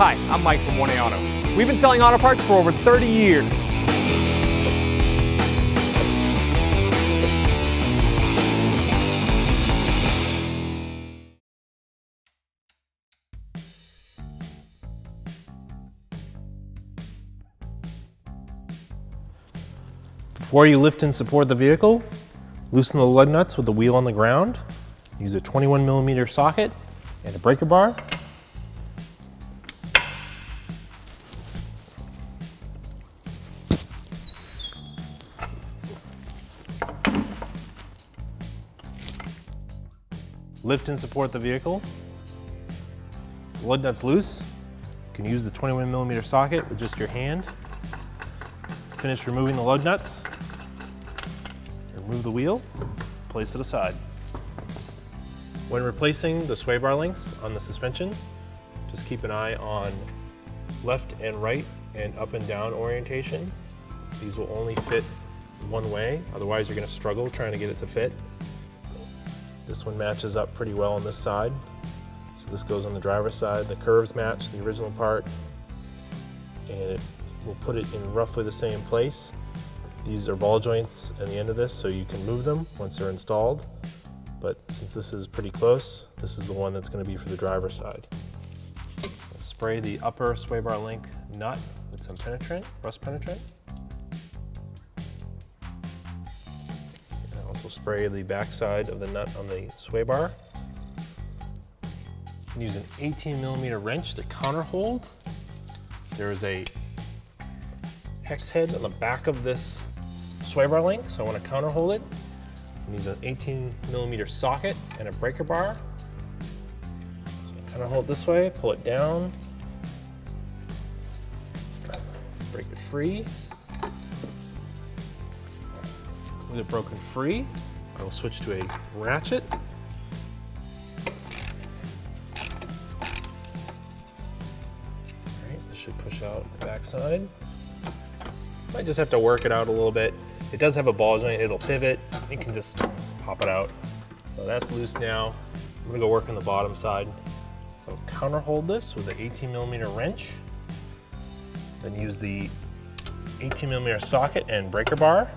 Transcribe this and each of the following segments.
Hi, I'm Mike from 1A Auto. We've been selling auto parts for over 30 years. Before you lift and support the vehicle, loosen the lug nuts with the wheel on the ground. Use a 21mm socket and a breaker bar. Lift and support the vehicle. Lug nuts loose. You can use the 21mm socket with just your hand. Finish removing the lug nuts. Remove the wheel, place it aside. When replacing the sway bar links on the suspension, just keep an eye on left and right and up and down orientation. These will only fit one way, otherwise you're going to struggle trying to get it to fit. This one matches up pretty well on this side. So this goes on the driver's side. The curves match the original part, and we'll put it in roughly the same place. These are ball joints at the end of this, so you can move them once they're installed. But since this is pretty close, this is the one that's going to be for the driver's side. I'll spray the upper sway bar link nut with some penetrant, rust penetrant. And also spray the back side of the nut on the sway bar. And use an 18mm wrench to counter hold. There is a hex head on the back of this sway bar link, so I want to counter hold it. And use an 18mm socket and a breaker bar. So counter hold this way, pull it down, break it free. With it broken free, I will switch to a ratchet. Alright, this should push out the back side. Might just have to work it out a little bit. It does have a ball joint, it'll pivot. You can just pop it out. So that's loose now. I'm gonna go work on the bottom side. So counter hold this with an 18mm wrench. Then use the 18mm socket and breaker bar.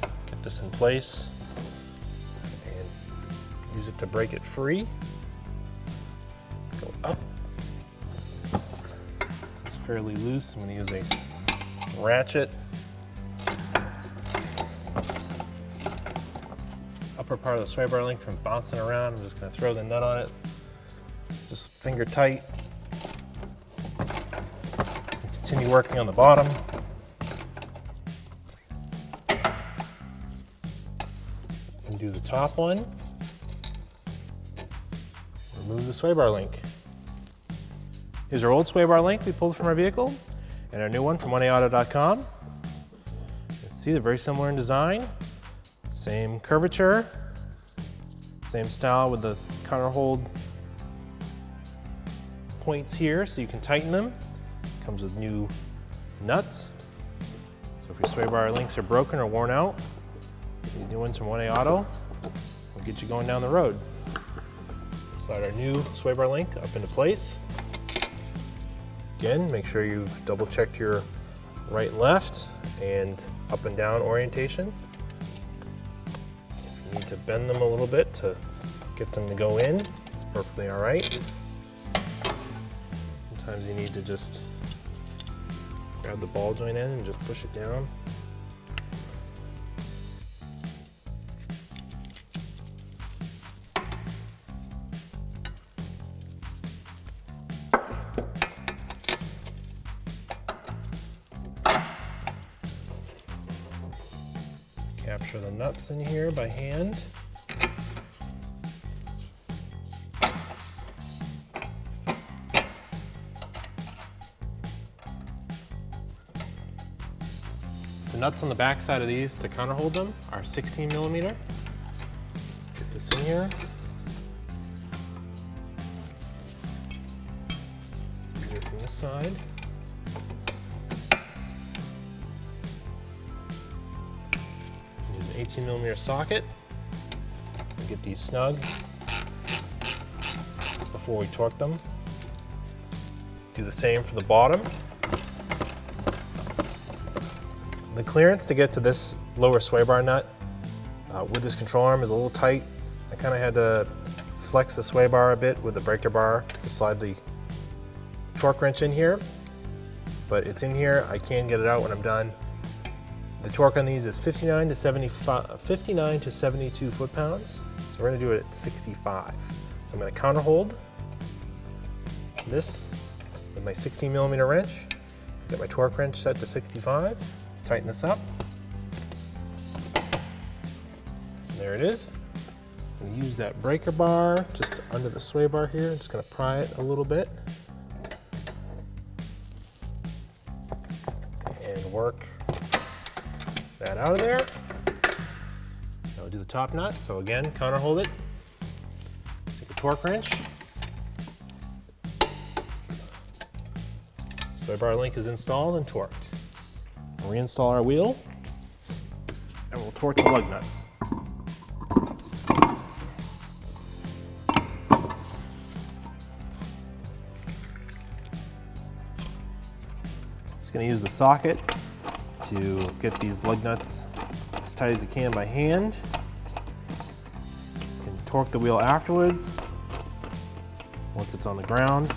Get this in place and use it to break it free. Go up. This is fairly loose. I'm gonna use a ratchet. Upper part of the sway bar link from bouncing around, I'm just going to throw the nut on it. Just finger tight. Continue working on the bottom. And do the top one. Remove the sway bar link. Here's our old sway bar link we pulled from our vehicle, and our new one from 1AAuto.com. See, they're very similar in design. Same curvature, same style with the counter hold points here so you can tighten them. Comes with new nuts. So if your sway bar links are broken or worn out, these new ones from 1A Auto will get you going down the road. Slide our new sway bar link up into place. Again, make sure you've double checked your right and left and up and down orientation. If you need to bend them a little bit to get them to go in, it's perfectly all right. Sometimes you need to just grab the ball joint in and just push it down. Capture the nuts in here by hand. The nuts on the back side of these to counter hold them are 16mm. Get this in here. It's easier from this side. Use an 18mm socket and get these snug before we torque them. Do the same for the bottom. The clearance to get to this lower sway bar nut with this control arm is a little tight. I kind of had to flex the sway bar a bit with the breaker bar to slide the torque wrench in here, but it's in here. I can get it out when I'm done. The torque on these is 59 to 72 foot-pounds. So we're gonna do it at 65. So I'm gonna counter hold this with my 16mm wrench. Get my torque wrench set to 65. Tighten this up. There it is. I'm gonna use that breaker bar just under the sway bar here. I'm just gonna pry it a little bit and work that out of there. Now we'll do the top nut. So again, counter hold it. Take a torque wrench. Sway bar link is installed and torqued. We'll reinstall our wheel and we'll torque the lug nuts. Just going to use the socket to get these lug nuts as tight as you can by hand. You can torque the wheel afterwards once it's on the ground.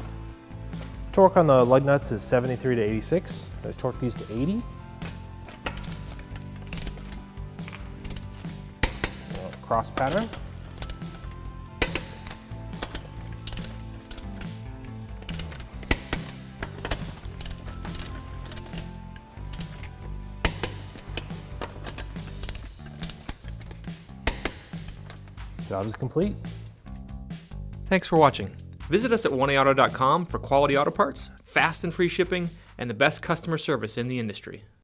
Torque on the lug nuts is 73 to 86. I torque these to 80. Cross pattern. Job is complete. Thanks for watching. Visit us at 1AAuto.com for quality auto parts, fast and free shipping, and the best customer service in the industry.